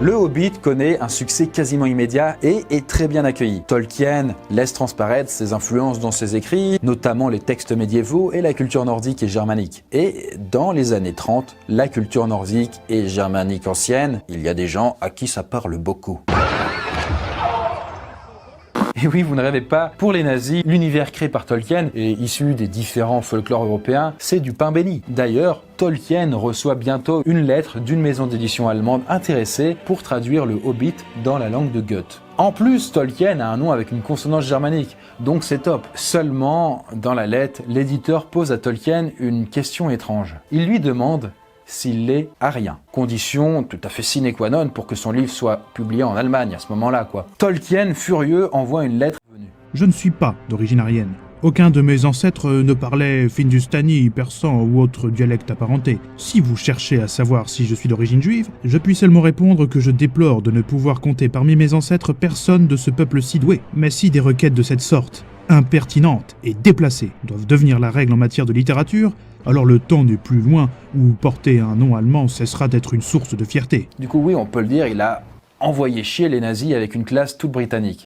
Le Hobbit connaît un succès quasiment immédiat et est très bien accueilli. Tolkien laisse transparaître ses influences dans ses écrits, notamment les textes médiévaux et la culture nordique et germanique. Et dans les années 30, la culture nordique et germanique ancienne, il y a des gens à qui ça parle beaucoup. Et oui, vous ne rêvez pas, pour les nazis, l'univers créé par Tolkien et issu des différents folklores européens, c'est du pain béni. D'ailleurs, Tolkien reçoit bientôt une lettre d'une maison d'édition allemande intéressée pour traduire le Hobbit dans la langue de Goethe. En plus, Tolkien a un nom avec une consonance germanique, donc c'est top. Seulement, dans la lettre, l'éditeur pose à Tolkien une question étrange. Il lui demande s'il est arien. Condition tout à fait sine qua non pour que son livre soit publié en Allemagne à ce moment-là, quoi. Tolkien, furieux, envoie une lettre venue. Je ne suis pas d'origine aryenne. Aucun de mes ancêtres ne parlait findustani, persan ou autre dialecte apparenté. Si vous cherchez à savoir si je suis d'origine juive, je puis seulement répondre que je déplore de ne pouvoir compter parmi mes ancêtres personne de ce peuple si doué. Mais si des requêtes de cette sorte, impertinentes et déplacées, doivent devenir la règle en matière de littérature, alors le temps n'est plus loin où porter un nom allemand cessera d'être une source de fierté. Du coup, oui, on peut le dire, il a envoyé chier les nazis avec une classe toute britannique.